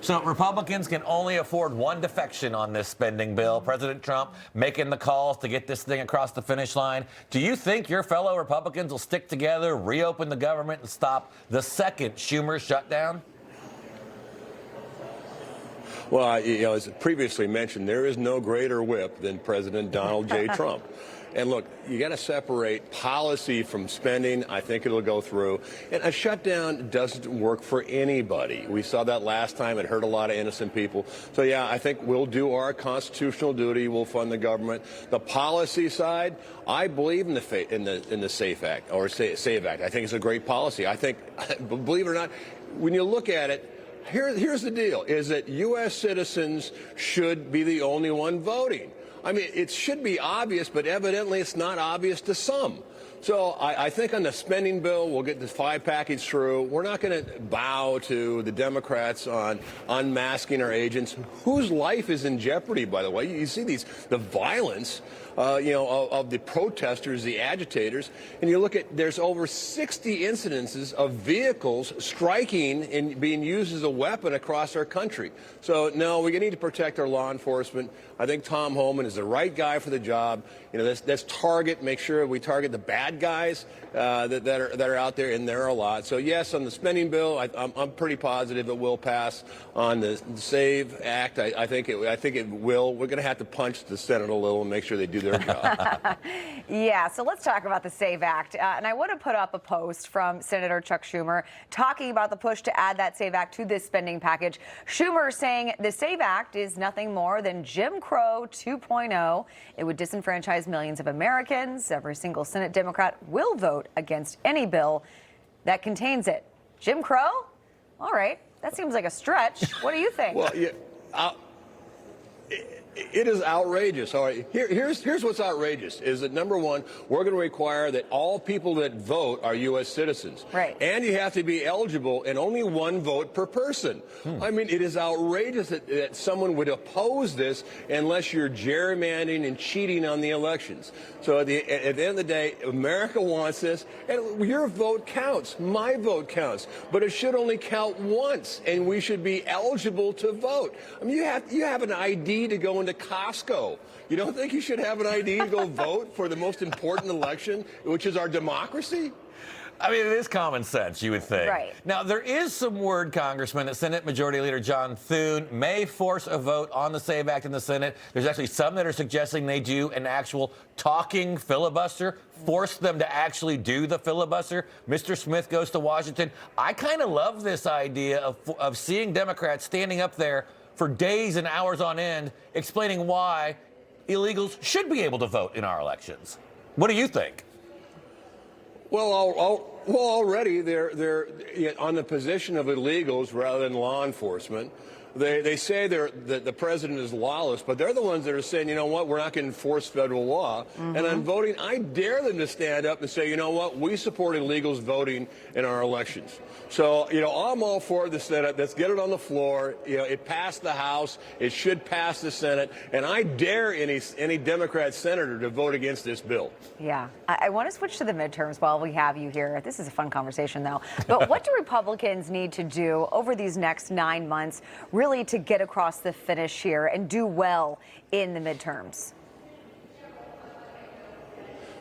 So Republicans can only afford one defection on this spending bill. President Trump making the calls to get this thing across the finish line. Do you think your fellow Republicans will stick together, reopen the government, and stop the second Schumer shutdown? Well, as previously mentioned, there is no greater whip than President Donald J. Trump. And look, you got to separate policy from spending. I think it'll go through. And a shutdown doesn't work for anybody. We saw that last time. It hurt a lot of innocent people. So, yeah, I think we'll do our constitutional duty. We'll fund the government. The policy side, I believe in the SAFE Act, or SAVE Act. I think it's a great policy. I think, believe it or not, when you look at it, here's the deal, is that U.S. citizens should be the only one voting. I mean, it should be obvious, but evidently it's not obvious to some. So I think on the spending bill, we'll get this 5 package through. We're not going to bow to the Democrats on unmasking our agents, whose life is in jeopardy, by the way. You see the violence, of the protesters, the agitators, and you look at, there's over 60 incidences of vehicles striking and being used as a weapon across our country. So, no, we need to protect our law enforcement. I think Tom Homan is the right guy for the job. Let's make sure we target the bad guys that are out there, and there are a lot. So, yes, on the spending bill, I'm pretty positive it will pass. On the SAVE Act, I think it will. We're going to have to punch the Senate a little and make sure they do their job. Yeah, so let's talk about the SAVE Act. And I want to put up a post from Senator Chuck Schumer talking about the push to add that SAVE Act to this spending package. Schumer saying the SAVE Act is nothing more than Jim Crow 2.0. It would disenfranchise millions of Americans. Every single Senate Democrat will vote against any bill that contains it. Jim Crow? All right. That seems like a stretch. What do you think? Well, yeah, it is outrageous. All right, here's what's outrageous is that, number one, we're going to require that all people that vote are U.S. citizens. Right. And you have to be eligible and only one vote per person. I mean, it is outrageous that someone would oppose this unless you're gerrymandering and cheating on the elections. So at the end of the day, America wants this, and your vote counts. My vote counts. But it should only count once, and we should be eligible to vote. I mean, you have an ID to go into Costco. You don't think you should have an ID to go vote for the most important election, which is our democracy? I mean, it is common sense, you would think. Right. Now, there is some word, Congressman, that Senate Majority Leader John Thune may force a vote on the SAVE Act in the Senate. There's actually some that are suggesting they do an actual talking filibuster, force them to actually do the filibuster. Mr. Smith goes to Washington. I kind of love this idea of seeing Democrats standing up there for days and hours on end explaining why illegals should be able to vote in our elections. What do you think? Well, already they're on the position of illegals rather than law enforcement. They say that the president is lawless, but they're the ones that are saying, you know what, we're not going to enforce federal law. And on voting, I dare them to stand up and say, you know what, we support illegals voting in our elections. So, I'm all for the Senate. Let's get it on the floor. It passed the House. It should pass the Senate. And I dare any Democrat senator to vote against this bill. Yeah. I want to switch to the midterms while we have you here. This is a fun conversation, though. But what do Republicans need to do over these next 9 months really to get across the finish here and do well in the midterms?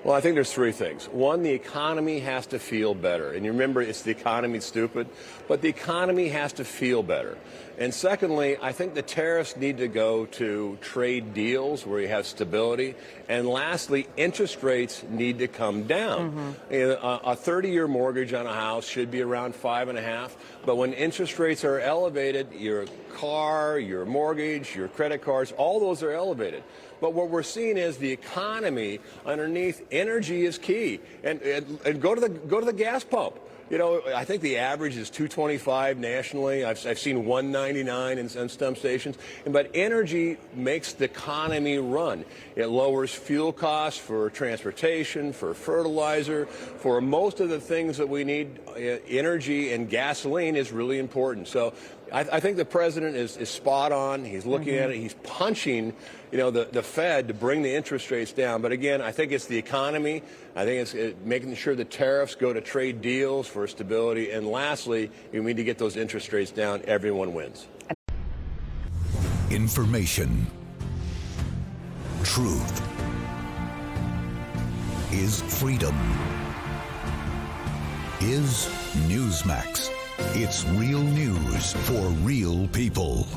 Well, I think there's 3 things. One, the economy has to feel better. And you remember, it's the economy stupid, but the economy has to feel better. And secondly, I think the tariffs need to go to trade deals where you have stability. And lastly, interest rates need to come down. A 30-year mortgage on a house should be around 5.5. But when interest rates are elevated, your car, your mortgage, your credit cards, all those are elevated. But what we're seeing is the economy underneath. Energy is key. And go to the gas pump. I think the average is $2.25 nationally. I've seen $1.99 in some stations. But energy makes the economy run. It lowers fuel costs for transportation, for fertilizer, for most of the things that we need. Energy and gasoline is really important. So I think the president is spot on. He's looking at it. He's punching, the Fed to bring the interest rates down. But again, I think it's the economy. I think it's making sure the tariffs go to trade deals for stability. And lastly, we need to get those interest rates down. Everyone wins. Information. Truth is freedom. Is Newsmax. It's real news for real people.